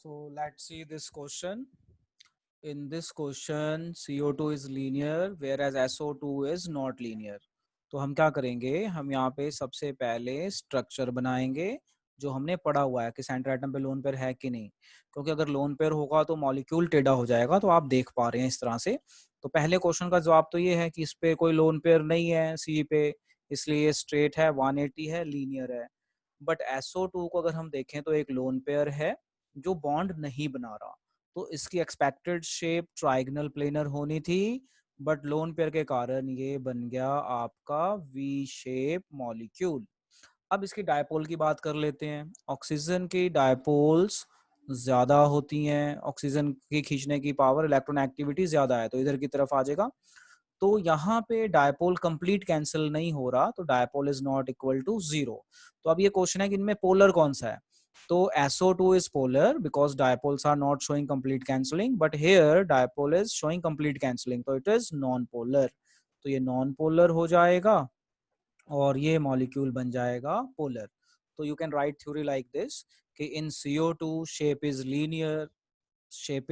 So let's see this question. In this question, CO2 is linear whereas SO2 is not linear. तो हम क्या करेंगे, हम यहाँ पे सबसे पहले स्ट्रक्चर बनाएंगे जो हमने पढ़ा हुआ है कि सेंटर एटम पे लोन पेयर है कि नहीं, क्योंकि अगर लोन पेयर होगा तो मॉलिक्यूल टेढ़ा हो जाएगा। तो आप देख पा रहे हैं इस तरह से। तो पहले क्वेश्चन का जवाब तो ये है कि इस पे कोई लोन पेयर नहीं है सी पे, इसलिए ये स्ट्रेट है, 180 है, लीनियर है। बट SO2 को अगर हम देखें तो एक लोन पेयर है जो बॉन्ड नहीं बना रहा, तो इसकी एक्सपेक्टेड शेप ट्राइगनल प्लेनर होनी थी, बट लोन पेयर के कारण ये बन गया आपका वी शेप मॉलिक्यूल। अब इसकी डायपोल की बात कर लेते हैं। ऑक्सीजन की डायपोल्स ज्यादा होती हैं, ऑक्सीजन की खींचने की पावर, इलेक्ट्रॉन एक्टिविटी ज्यादा है, तो इधर की तरफ आ जाएगा। तो यहाँ पे डायपोल कंप्लीट कैंसिल नहीं हो रहा, तो dipole is not equal to 0। तो अब ये क्वेश्चन है कि इनमें पोलर कौन सा है। तो SO2 is polar because dipoles are not showing complete cancelling, but here dipole is showing complete cancelling, तो it is non-polar। तो ये non-polar हो जाएगा और ये मॉलिक्यूल बन जाएगा पोलर। तो you can write theory like this कि इन CO2 shape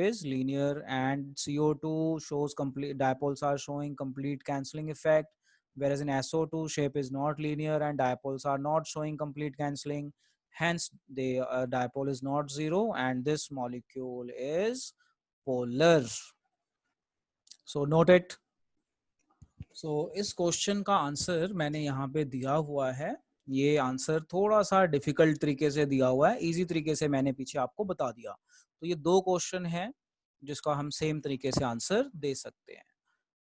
is linear and CO2 shows complete, dipoles are showing complete cancelling effect, whereas in SO2 shape is not linear and dipoles are not showing complete cancelling, hence the dipole is not 0 and this molecule is polar। So note it। सो इस question का answer मैंने यहाँ पे दिया हुआ है। ये answer थोड़ा सा डिफिकल्ट तरीके से दिया हुआ है, इजी तरीके से मैंने पीछे आपको बता दिया। तो ये दो क्वेश्चन है जिसका हम सेम तरीके से आंसर दे सकते हैं।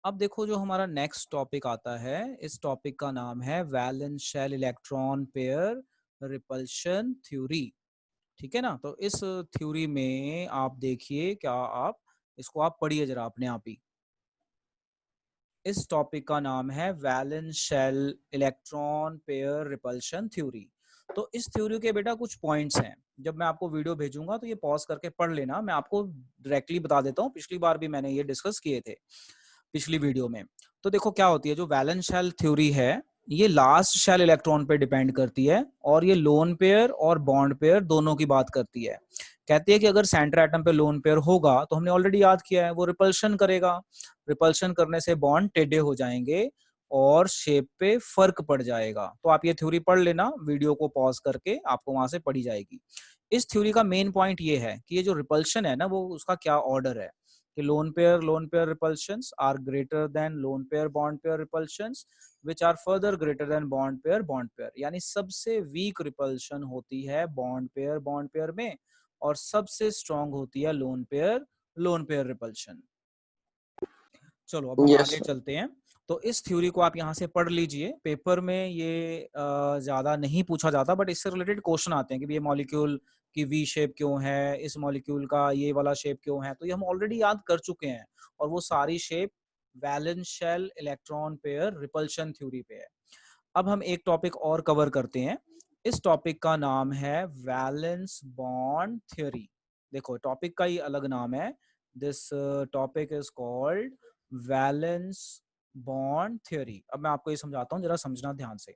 अब देखो जो हमारा नेक्स्ट टॉपिक आता है, इस टॉपिक का नाम है valence shell electron pair repulsion theory. ठीक है ना। तो इस थ्योरी में आप देखिए, क्या आप इसको आप पढ़िए जरा अपने आप ही। इस टॉपिक का नाम है valence shell electron pair repulsion theory. तो इस थ्योरी के बेटा कुछ पॉइंट्स हैं, जब मैं आपको वीडियो भेजूंगा तो ये पॉज करके पढ़ लेना। मैं आपको डायरेक्टली बता देता हूँ, पिछली बार भी मैंने ये डिस्कस किए थे पिछली वीडियो में। तो देखो क्या होती है, जो वैलेंस शेल थ्योरी है ये लास्ट शेल इलेक्ट्रॉन पे डिपेंड करती है, और ये लोन पेयर और बॉन्ड पेयर दोनों की बात करती है। कहती है कि अगर सेंटर एटम पे लोन पेयर होगा तो हमने ऑलरेडी याद किया है वो रिपल्शन करेगा, रिपल्शन करने से बॉन्ड टेढ़े हो जाएंगे और शेप पे फर्क पड़ जाएगा। तो आप ये थ्योरी पढ़ लेना, वीडियो को पॉज करके आपको वहां से पढ़ी जाएगी। इस थ्योरी का मेन पॉइंट ये है कि ये जो रिपल्शन है ना, वो उसका क्या ऑर्डर है कि lone pair repulsions are greater than lone pair bond pair repulsions which are further greater than bond pair. यानी सबसे वीक रिपल्शन होती है बॉन्ड पेयर में, और सबसे स्ट्रांग होती है लोन पेयर रिपल्शन। चलो अब हम यस आगे चलते हैं। तो इस थ्योरी को आप यहाँ से पढ़ लीजिए, पेपर में ये ज्यादा नहीं पूछा जाता, बट इससे रिलेटेड क्वेश्चन आते हैं कि ये मॉलिक्यूल की वी शेप क्यों है, इस मॉलिक्यूल का ये वाला शेप क्यों है। तो ये हम ऑलरेडी याद कर चुके हैं, और वो सारी shape valence shell electron pair repulsion theory पे है। अब हम एक टॉपिक और कवर करते हैं। इस टॉपिक का नाम है वैलेंस बॉन्ड थ्योरी। देखो टॉपिक का ही अलग नाम है। This topic is called valence bond theory. अब मैं आपको ये समझाता हूँ, जरा समझना ध्यान से,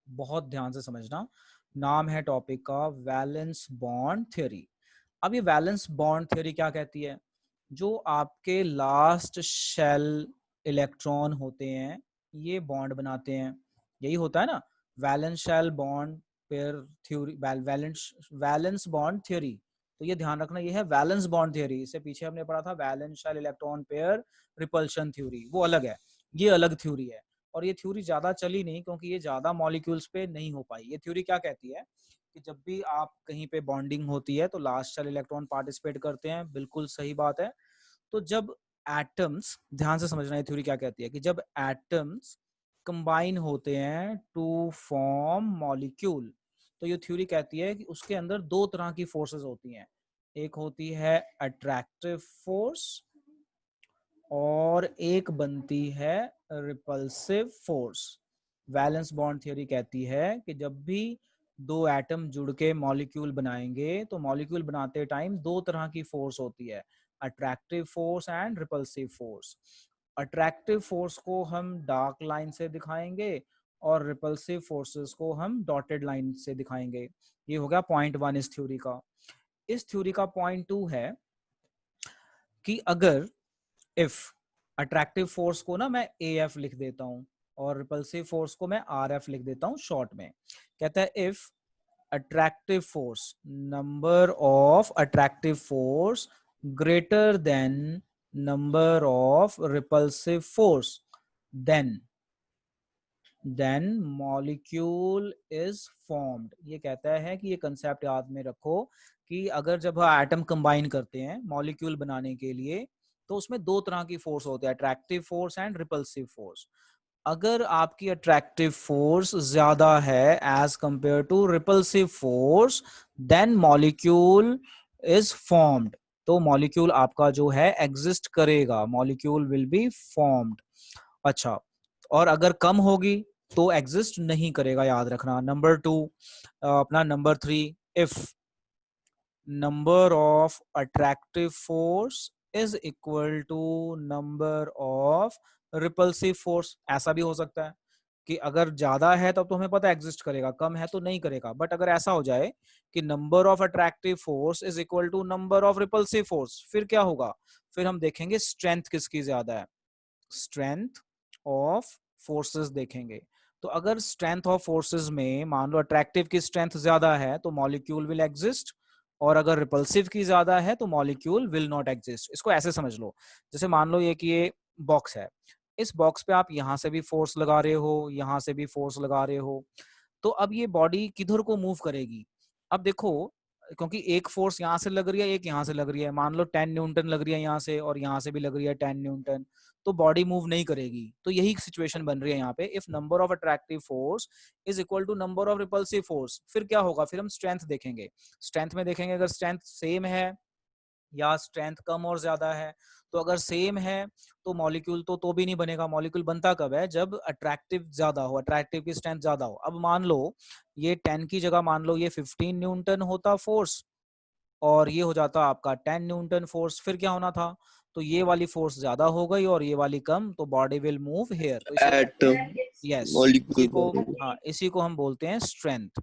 बहुत ध्यान से समझना। नाम है टॉपिक का वैलेंस बॉन्ड थ्योरी। अब ये वैलेंस बॉन्ड थ्योरी क्या कहती है, जो आपके लास्ट शेल इलेक्ट्रॉन होते हैं ये बॉन्ड बनाते हैं, यही होता है ना valence shell bond pair theory, valence bond theory. तो ये ध्यान रखना, ये है वैलेंस बॉन्ड थ्योरी। इससे पीछे हमने पढ़ा था valence shell electron pair repulsion theory, वो अलग है, ये अलग थ्योरी है। और ये थ्योरी ज्यादा चली नहीं क्योंकि ये ज्यादा मॉलिक्यूल्स पे नहीं हो पाई। ये थ्योरी क्या कहती है कि जब भी आप कहीं पे बॉन्डिंग होती है तो लास्ट शेल इलेक्ट्रॉन पार्टिसिपेट करते हैं, बिल्कुल सही बात है। तो जब एटम्स, ध्यान से समझना ये थ्योरी क्या कहती है, कि जब एटम्स कंबाइन होते हैं टू फॉर्म मॉलिक्यूल, तो ये थ्योरी कहती है कि उसके अंदर दो तरह की फोर्सेस होती हैं। एक होती है अट्रैक्टिव फोर्स और एक बनती है repulsive force. Valence bond theory कहती है कि जब भी दो एटम जुड़ के मॉलिक्यूल बनाएंगे तो मॉलिक्यूल बनाते टाइम दो तरह की फोर्स होती है, attractive force and repulsive force. Attractive force को हम डार्क लाइन से दिखाएंगे और रिपल्सिव फोर्सेस को हम डॉटेड लाइन से दिखाएंगे। ये हो गया पॉइंट वन इस थ्योरी का। इस थ्योरी का पॉइंट 2 है कि अगर इफ अट्रैक्टिव फोर्स को ना मैं ए एफ लिख देता हूं और रिपल्सिव फोर्स को मैं आर एफ लिख देता हूं शॉर्ट में, कहता है if attractive force, number of attractive force greater than number of repulsive force, then molecule is formed। ये कहता है कि ये कंसेप्ट याद में रखो कि अगर जब एटम कंबाइन करते हैं मॉलिक्यूल बनाने के लिए तो उसमें दो तरह की फोर्स होते हैं, attractive force and repulsive force. अगर आपकी अट्रैक्टिव फोर्स ज्यादा है as compare to repulsive force, then molecule is formed. तो मॉलिक्यूल आपका जो है एग्जिस्ट करेगा, मॉलिक्यूल विल बी फॉर्म्ड। अच्छा, और अगर कम होगी तो एग्जिस्ट नहीं करेगा, याद रखना। नंबर 2, अपना number 3, if number of attractive force is equal to number of repulsive force। ऐसा भी हो सकता है कि अगर ज्यादा है तब तो हमें पता एग्जिस्ट करेगा, कम है तो नहीं करेगा। बट अगर ऐसा हो जाए कि number of attractive force is equal to number of repulsive force, फिर क्या होगा? फिर हम देखेंगे स्ट्रेंथ किसकी ज्यादा है, स्ट्रेंथ ऑफ फोर्सेस देखेंगे। तो अगर स्ट्रेंथ ऑफ फोर्सेस में मान लो अट्रैक्टिव की स्ट्रेंथ ज्यादा है तो मॉलिक्यूल विल एग्जिस्ट, और अगर रिपल्सिव की ज्यादा है तो मॉलिक्यूल विल नॉट एग्जिस्ट। इसको ऐसे समझ लो, जैसे मान लो ये कि ये बॉक्स है, इस बॉक्स पे आप यहां से भी फोर्स लगा रहे हो, यहां से भी फोर्स लगा रहे हो, तो अब ये बॉडी किधर को मूव करेगी? अब देखो, क्योंकि एक फोर्स यहाँ से लग रही है, एक यहाँ से लग रही है, मान लो 10 न्यूटन लग रही है यहाँ से और यहाँ से भी लग रही है 10 न्यूटन, तो बॉडी मूव नहीं करेगी। तो यही सिचुएशन बन रही है यहाँ पे, if number of attractive force is equal to number of repulsive force, फिर क्या होगा? फिर हम स्ट्रेंथ देखेंगे। स्ट्रेंथ में देखेंगे अगर स्ट्रेंथ सेम है या स्ट्रेंथ कम और ज्यादा है। तो अगर सेम है तो मॉलिक्यूल तो भी नहीं बनेगा। मॉलिक्यूल बनता कब है? जब अट्रैक्टिव ज्यादा हो, अट्रैक्टिव की स्ट्रेंथ ज्यादा हो। अब मान लो ये 10 की जगह मान लो ये 15 न्यूटन होता फोर्स और ये हो जाता आपका 10 न्यूटन फोर्स, फिर क्या होना था? तो ये वाली फोर्स ज्यादा हो गई और ये वाली कम, तो बॉडी विल मूव हेयर। तो इसी एटम यस, इसी को, मॉलिक्यूल। हाँ इसी को हम बोलते हैं स्ट्रेंथ।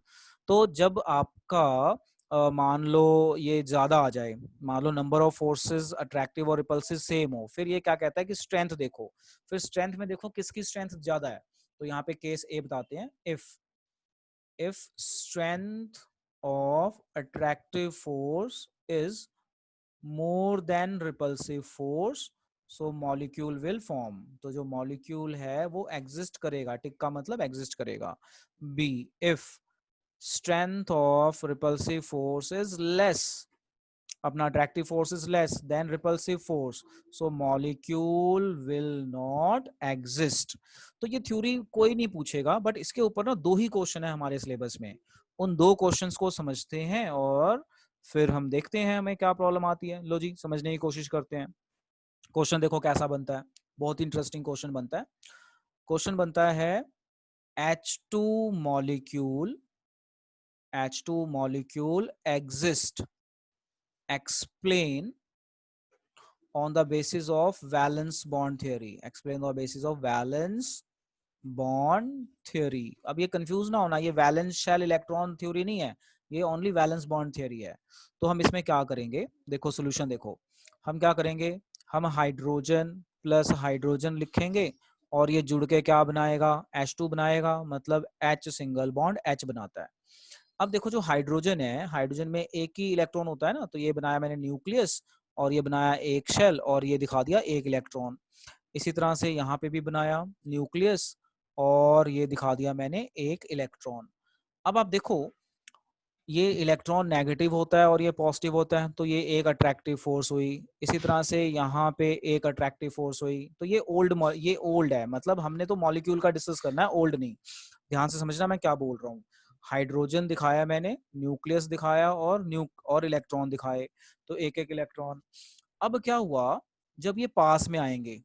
तो जब आपका मान लो ये ज्यादा आ जाए, मान लो नंबर ऑफ फोर्सेस अट्रैक्टिव और रिपल्सिव सेम हो, फिर ये क्या कहता है कि स्ट्रेंथ देखो। फिर स्ट्रेंथ में देखो किसकी स्ट्रेंथ ज्यादा है। तो यहाँ पे केस ए बताते हैं, if strength of attractive force is more than repulsive force, so molecule will form. तो जो मॉलिक्यूल है वो एग्जिस्ट करेगा, टिक का मतलब एग्जिस्ट करेगा। B, if strength of repulsive force is less, अपना attractive force is less than repulsive force, so molecule will not exist। तो ये थ्योरी कोई नहीं पूछेगा, बट इसके ऊपर ना 2 ही क्वेश्चन है हमारे सिलेबस में। उन 2 क्वेश्चंस को समझते हैं और फिर हम देखते हैं हमें क्या प्रॉब्लम आती है। लो जी, समझने की कोशिश करते हैं। क्वेश्चन देखो कैसा बनता है, बहुत इंटरेस्टिंग क्वेश्चन बनता है। क्वेश्चन बनता है H2 molecule, H2 molecule exist, explain on the basis of valence bond theory, explain on the basis of valence bond theory. अब ये कंफ्यूज ना होना, ये वैलेंस शेल इलेक्ट्रॉन थ्योरी नहीं है, ये ओनली वैलेंस बॉन्ड थ्योरी है। तो हम इसमें क्या करेंगे, देखो सोल्यूशन देखो, हम क्या करेंगे, हम हाइड्रोजन प्लस हाइड्रोजन लिखेंगे और ये जुड़ के क्या बनाएगा? H2 बनाएगा, मतलब H सिंगल बॉन्ड H बनाता है। अब देखो जो हाइड्रोजन है, हाइड्रोजन में एक ही इलेक्ट्रॉन होता है ना, तो ये बनाया मैंने न्यूक्लियस और ये बनाया एक शेल और ये दिखा दिया एक इलेक्ट्रॉन। इसी तरह से यहाँ पे भी बनाया न्यूक्लियस और ये दिखा दिया मैंने एक इलेक्ट्रॉन। अब आप देखो ये इलेक्ट्रॉन नेगेटिव होता है और ये पॉजिटिव होता है, तो ये एक अट्रैक्टिव फोर्स हुई। इसी तरह से यहाँ पे एक अट्रैक्टिव फोर्स हुई। तो ये ओल्ड है, मतलब हमने तो मॉलिक्यूल का डिस्कस करना है, ओल्ड नहीं। ध्यान से समझना मैं क्या बोल रहा हूँ। हाइड्रोजन दिखाया मैंने, न्यूक्लियस दिखाया और इलेक्ट्रॉन दिखाए, तो एक एक इलेक्ट्रॉन। अब क्या हुआ, जब ये पास में आएंगे,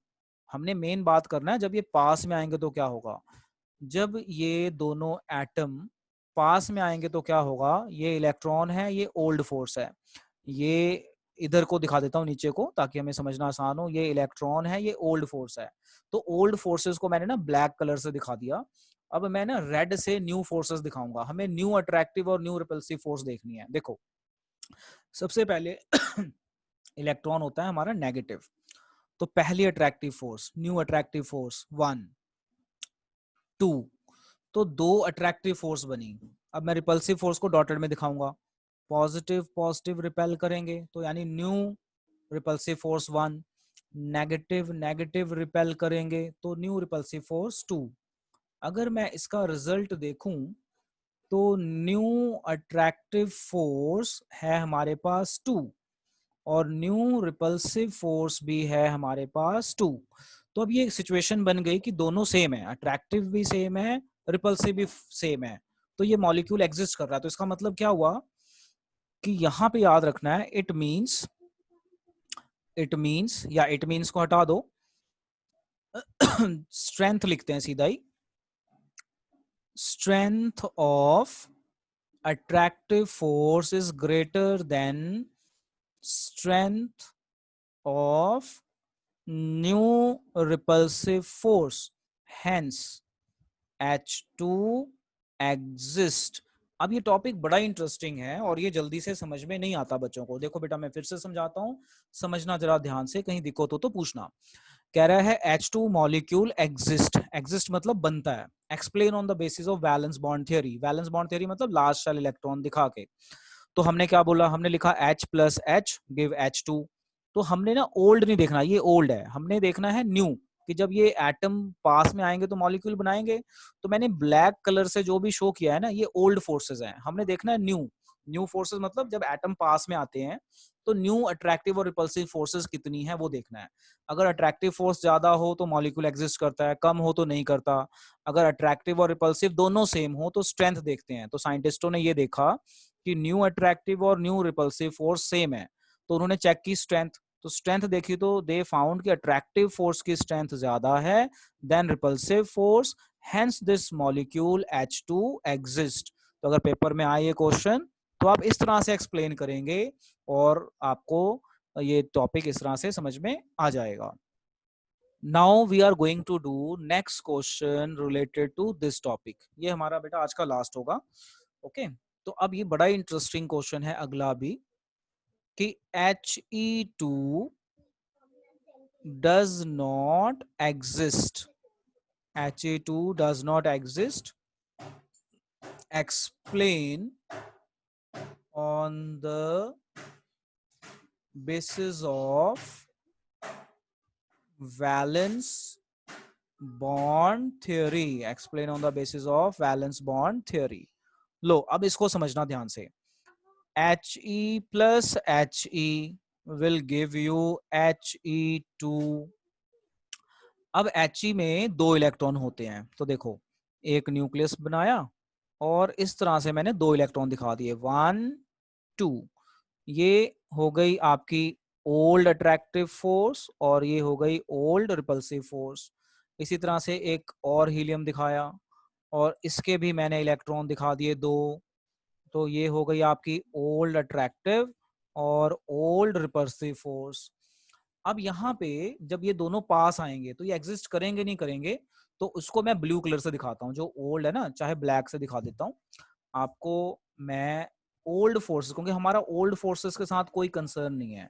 हमने मेन बात करना है, जब ये पास में आएंगे तो क्या होगा? जब ये दोनों एटम पास में आएंगे तो क्या होगा? ये इलेक्ट्रॉन है, ये ओल्ड फोर्स है। ये इधर को दिखा देता हूँ नीचे को ताकि हमें समझना आसान हो। ये इलेक्ट्रॉन है, ये ओल्ड फोर्स है। तो ओल्ड फोर्सेस को मैंने ना ब्लैक कलर से दिखा दिया। अब मैं ना रेड से न्यू फोर्सेस दिखाऊंगा। हमें न्यू अट्रैक्टिव और न्यू रिपल्सिव फोर्स देखनी है। देखो सबसे पहले इलेक्ट्रॉन होता है हमारा नेगेटिव, तो पहली attractive force, new attractive force 1 2, तो दो अट्रैक्टिव फोर्स बनी। अब मैं रिपल्सिव फोर्स को डॉटेड में दिखाऊंगा, पॉजिटिव पॉजिटिव रिपेल करेंगे तो यानी new repulsive force 1, negative negative repel करेंगे तो न्यू रिपल्सिव फोर्स 2। अगर मैं इसका रिजल्ट देखूं तो न्यू अट्रैक्टिव फोर्स है हमारे पास 2 और न्यू रिपल्सिव फोर्स भी है हमारे पास 2। तो अब ये सिचुएशन बन गई कि दोनों सेम है, अट्रैक्टिव भी सेम है, रिपल्सिव भी सेम है, तो ये मॉलिक्यूल एग्जिस्ट कर रहा है। तो इसका मतलब क्या हुआ कि यहां पे याद रखना है, इट मीन्स या इट मीन्स को हटा दो, स्ट्रेंथ लिखते हैं सीधा ही, strength of attractive force is greater than strength of new repulsive force, hence H2 exist। अब ये टॉपिक बड़ा इंटरेस्टिंग है और ये जल्दी से समझ में नहीं आता बच्चों को। देखो बेटा मैं फिर से समझाता हूँ, समझना जरा ध्यान से, कहीं दिक्कत हो तो पूछना। कह रहा है H2 मॉलिक्यूल एग्जिस्ट, एग्जिस्ट मतलब बनता है, explain on the basis of valence bond theory, valence bond theory मतलब लास्ट शेल इलेक्ट्रॉन दिखा के। तो हमने क्या बोला, हमने लिखा H plus H give H2। तो हमने ना ओल्ड नहीं देखना, ये ओल्ड है, हमने देखना है न्यू, कि जब ये एटम पास में आएंगे तो मॉलिक्यूल बनाएंगे। तो मैंने ब्लैक कलर से जो भी शो किया है ना, ये ओल्ड फोर्सेस हैं, हमने देखना है न्यू। न्यू फोर्सेस मतलब जब एटम पास में आते हैं तो न्यू अट्रैक्टिव और रिपल्सिव फोर्सेस कितनी है वो देखना है। अगर अट्रैक्टिव फोर्स ज्यादा हो तो मॉलिक्यूल एग्जिस्ट करता है, कम हो तो नहीं करता। अगर अट्रैक्टिव और रिपल्सिव दोनों सेम हो तो स्ट्रेंथ देखते हैं। तो साइंटिस्टों ने ये देखा कि न्यू अट्रैक्टिव और न्यू रिपल्सिव फोर्स सेम है, तो उन्होंने चेक की स्ट्रेंथ। तो स्ट्रेंथ देखी तो दे फाउंड कि अट्रैक्टिव फोर्स की स्ट्रेंथ ज्यादा है then repulsive force, hence this molecule H2 exist. तो अगर पेपर में आए ये क्वेश्चन तो आप इस तरह से एक्सप्लेन करेंगे और आपको ये टॉपिक इस तरह से समझ में आ जाएगा। Now we are going to do next question related to this topic. ये हमारा बेटा आज का लास्ट होगा, ओके। तो अब ये बड़ा इंटरेस्टिंग क्वेश्चन है अगला भी, कि He2 does not exist, He2 does not exist, explain on the basis of valence bond theory, explain on the basis of valence bond theory। लो अब इसको समझना ध्यान से, He plus He will give you He2। अब He में दो electron होते हैं, तो देखो एक न्यूक्लियस बनाया और इस तरह से मैंने दो इलेक्ट्रॉन दिखा दिए 1 2। ये हो गई आपकी ओल्ड अट्रैक्टिव फोर्स और ये हो गई ओल्ड रिपल्सिव फोर्स। इसी तरह से एक और हीलियम दिखाया और इसके भी मैंने इलेक्ट्रॉन दिखा दिए दो, तो ये हो गई आपकी ओल्ड अट्रैक्टिव और ओल्ड रिपल्सिव फोर्स। अब यहाँ पे जब ये दोनों पास आएंगे तो ये एग्जिस्ट करेंगे नहीं करेंगे, तो उसको मैं ब्लू कलर से दिखाता हूँ, जो ओल्ड है ना, चाहे ब्लैक से दिखा देता हूँ आपको मैं। ओल्ड फोर्सेस, क्योंकि हमारा ओल्ड फोर्सेस के साथ कोई कंसर्न नहीं है,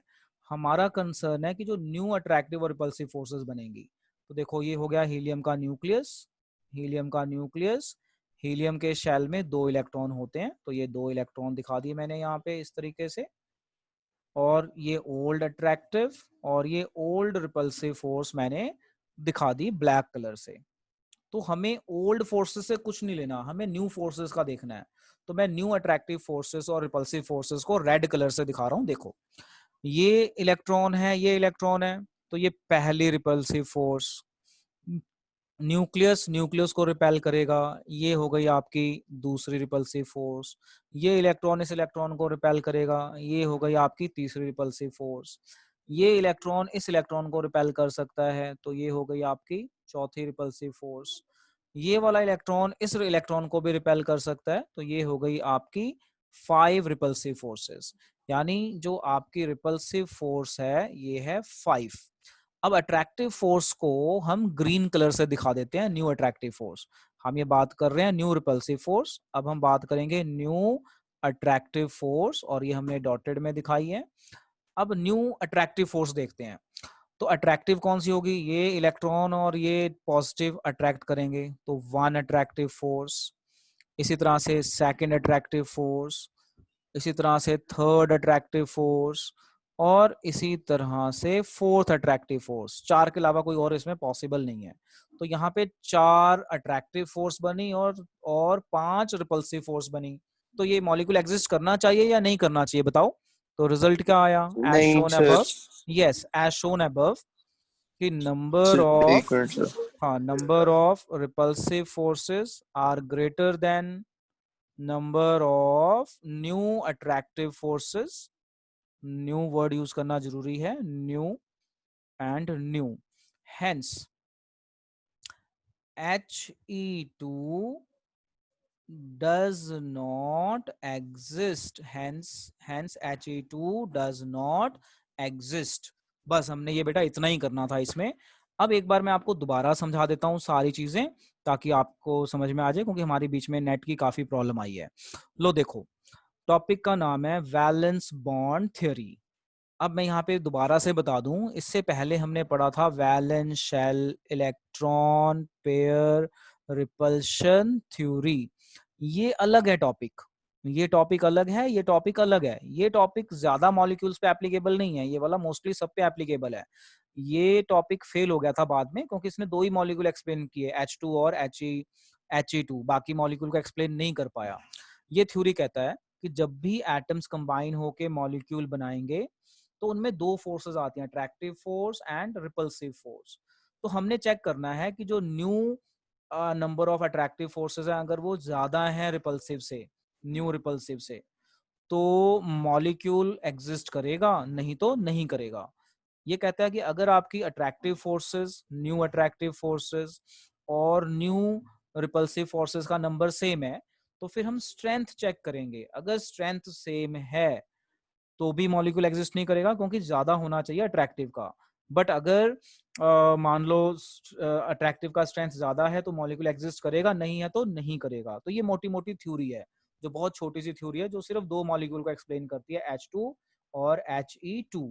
हमारा कंसर्न है कि जो न्यू अट्रैक्टिव और रिपल्सिव फोर्सेस बनेंगी। तो देखो ये हो गया हीलियम का न्यूक्लियस, हीलियम का न्यूक्लियस, हीलियम के शेल में दो इलेक्ट्रॉन होते हैं, तो ये दो इलेक्ट्रॉन दिखा दिए मैंने यहाँ पे इस तरीके से। और ये ओल्ड अट्रैक्टिव और ये ओल्ड रिपल्सिव फोर्स मैंने दिखा दी ब्लैक कलर से। तो हमें ओल्ड फोर्सेस से कुछ नहीं लेना, हमें न्यू फोर्सेस का देखना है। तो मैं न्यू अट्रैक्टिव फोर्सेस और रिपल्सिव फोर्सेस को रेड कलर से दिखा रहा हूं। देखो ये इलेक्ट्रॉन है, ये इलेक्ट्रॉन है, तो ये पहली रिपल्सिव फोर्स, न्यूक्लियस न्यूक्लियस को रिपेल करेगा, ये हो गई आपकी दूसरी रिपल्सिव फोर्स। ये इलेक्ट्रॉन इस इलेक्ट्रॉन को रिपेल करेगा, ये हो गई आपकी तीसरी रिपल्सिव फोर्स। ये इलेक्ट्रॉन इस इलेक्ट्रॉन को रिपेल कर सकता है, तो ये हो गई आपकी चौथी रिपल्सिव फोर्स। ये वाला इलेक्ट्रॉन इस इलेक्ट्रॉन को भी रिपेल कर सकता है, तो ये हो गई आपकी 5 रिपल्सिव फोर्सेस। यानी जो आपकी रिपल्सिव फोर्स है ये है 5। अब अट्रैक्टिव फोर्स को हम ग्रीन कलर से दिखा देते हैं, न्यू अट्रैक्टिव फोर्स। हम ये बात कर रहे हैं न्यू रिपल्सिव फोर्स, अब हम बात करेंगे न्यू अट्रैक्टिव फोर्स, और ये हमने डॉटेड में दिखाई है। अब न्यू अट्रैक्टिव फोर्स देखते हैं। तो अट्रैक्टिव कौन सी होगी? ये इलेक्ट्रॉन और ये पॉजिटिव अट्रैक्ट करेंगे, तो वन अट्रैक्टिव फोर्स। इसी तरह से सेकंड अट्रैक्टिव फोर्स, इसी तरह से थर्ड अट्रैक्टिव फोर्स, और इसी तरह से फोर्थ अट्रैक्टिव फोर्स। चार के अलावा कोई और इसमें पॉसिबल नहीं है। तो यहाँ पे चार अट्रैक्टिव फोर्स बनी और पांच रिपल्सिव फोर्स बनी। तो ये मॉलिक्यूल एग्जिस्ट करना चाहिए या नहीं करना चाहिए, बताओ। तो रिजल्ट क्या आया? एज नहीं shown sir. Above. Yes, as shown above कि नंबर सर ऑफ, एक मिनट सर। हाँ, number of repulsive forces are greater than number of new attractive forces. New word use करना जरूरी है, new and new. Hence He2 does not exist, hence He2 does not exist। बस हमने ये बेटा इतना ही करना था इसमें। अब एक बार मैं आपको दोबारा समझा देता हूँ सारी चीजें, ताकि आपको समझ में आ जाए, क्योंकि हमारे बीच में नेट की काफी प्रॉब्लम आई है। लो देखो, टॉपिक का नाम है वैलेंस बॉन्ड थ्योरी। अब मैं यहाँ पे दोबारा से बता दूं, इससे पहले हमने पढ़ा था valence shell electron pair repulsion theory. ये अलग है टॉपिक, ये टॉपिक अलग है, ये टॉपिक अलग है। ये टॉपिक ज्यादा मॉलिक्यूल्स पे एप्लीकेबल नहीं है, ये वाला मोस्टली सब पे एप्लीकेबल है। ये टॉपिक फेल हो गया था बाद में, क्योंकि इसने दो ही मॉलिक्यूल एक्सप्लेन किए, H2 और He2, बाकी मॉलिक्यूल को एक्सप्लेन नहीं कर पाया। ये थ्योरी कहता है कि जब भी एटम्स कंबाइन होके मॉलिक्यूल बनाएंगे, तो उनमें दो फोर्सेस आती हैं, attractive force and repulsive force. तो हमने चेक करना है कि जो new number of attractive forces हैं, अगर वो ज्यादा है रिपल्सिव से, न्यू रिपल्सिव से, तो मॉलिक्यूल एग्जिस्ट करेगा, नहीं तो नहीं करेगा। ये कहता है कि अगर आपकी attractive forces, new attractive forces और न्यू रिपल्सिव फोर्सेस का नंबर सेम है, तो फिर हम स्ट्रेंथ चेक करेंगे। अगर स्ट्रेंथ सेम है तो भी मॉलिक्यूल एग्जिस्ट नहीं करेगा, क्योंकि ज्यादा होना चाहिए अट्रैक्टिव का। बट अगर मान लो अट्रैक्टिव का स्ट्रेंथ ज्यादा है तो मॉलिक्यूल एग्जिस्ट करेगा, नहीं है तो नहीं करेगा। तो ये मोटी मोटी थ्योरी है, जो बहुत छोटी सी थ्योरी है, जो सिर्फ दो मॉलिक्यूल को एक्सप्लेन करती है, H2 और He2।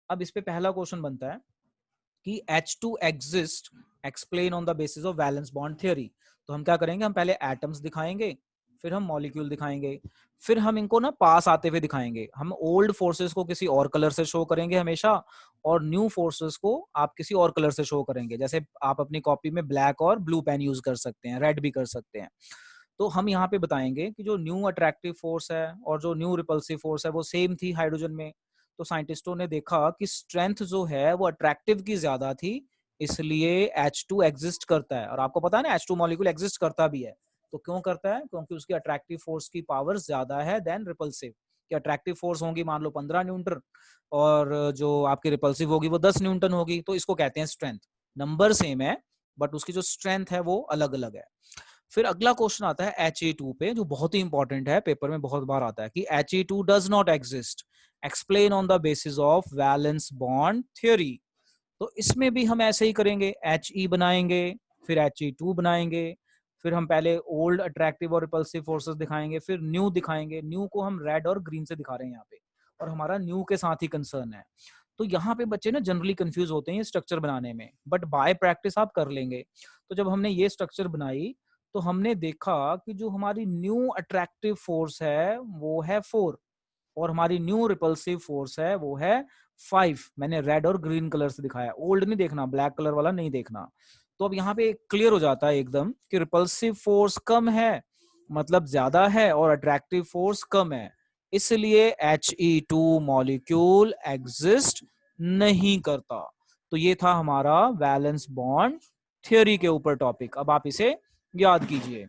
अब इस पे पहला क्वेश्चन बनता है कि H2 exist, explain on the basis of valence bond theory. तो हम क्या करेंगे, हम पहले एटम्स दिखाएंगे, फिर हम मॉलिक्यूल दिखाएंगे, फिर हम इनको ना पास आते हुए दिखाएंगे। हम ओल्ड फोर्सेस को किसी और कलर से शो करेंगे हमेशा, और न्यू फोर्सेस को आप किसी और कलर से शो करेंगे। जैसे आप अपनी कॉपी में ब्लैक और ब्लू पेन यूज कर सकते हैं, रेड भी कर सकते हैं। तो हम यहाँ पे बताएंगे कि जो न्यू अट्रैक्टिव फोर्स है और जो न्यू रिपल्सिव फोर्स है वो सेम थी हाइड्रोजन में। तो साइंटिस्टों ने देखा कि स्ट्रेंथ जो है वो अट्रैक्टिव की ज्यादा थी, इसलिए H2 एग्जिस्ट करता है। और आपको पता है ना, H2 मॉलिक्यूल एग्जिस्ट करता भी है। तो क्यों करता है? क्योंकि उसकी अट्रैक्टिव फोर्स की पावर ज्यादा है देन रिपल्सिव। कि अट्रैक्टिव फोर्स होगी मान लो 15 न्यूटन, और जो आपकी रिपल्सिव होगी वो 10 न्यूटन होगी। तो इसको कहते हैं स्ट्रेंथ। नंबर सेम है, बट उसकी जो स्ट्रेंथ है वो अलग अलग है। फिर अगला क्वेश्चन आता है He2 पे, जो बहुत ही इंपॉर्टेंट है, पेपर में बहुत बार आता है कि He2 does not exist, explain on the basis of valence bond theory. तो इसमें भी हम ऐसे ही करेंगे, He बनाएंगे, फिर He2 बनाएंगे, फिर हम पहले ओल्ड अट्रैक्टिव और रिपल्सिव फोर्सेस दिखाएंगे, फिर न्यू दिखाएंगे। न्यू को हम रेड और ग्रीन से दिखा रहे हैं यहाँ पे, और हमारा न्यू के साथ ही कंसर्न है। तो यहाँ पे बच्चे ना जनरली कंफ्यूज होते हैं स्ट्रक्चर बनाने में, बट बाय प्रैक्टिस आप कर लेंगे। तो जब हमने ये स्ट्रक्चर बनाई, तो हमने देखा कि जो हमारी न्यू अट्रैक्टिव फोर्स है वो है 4, और हमारी न्यू रिपल्सिव फोर्स है वो है 5। मैंने रेड और ग्रीन कलर से दिखाया, ओल्ड नहीं देखना, ब्लैक कलर वाला नहीं देखना। तो अब यहाँ पे क्लियर हो जाता है एकदम कि रिपल्सिव फोर्स कम है, मतलब ज्यादा है, और अट्रैक्टिव फोर्स कम है, इसलिए He2 मॉलिक्यूल एग्जिस्ट नहीं करता। तो ये था हमारा वैलेंस बॉन्ड थ्योरी के ऊपर टॉपिक। अब आप इसे याद कीजिए।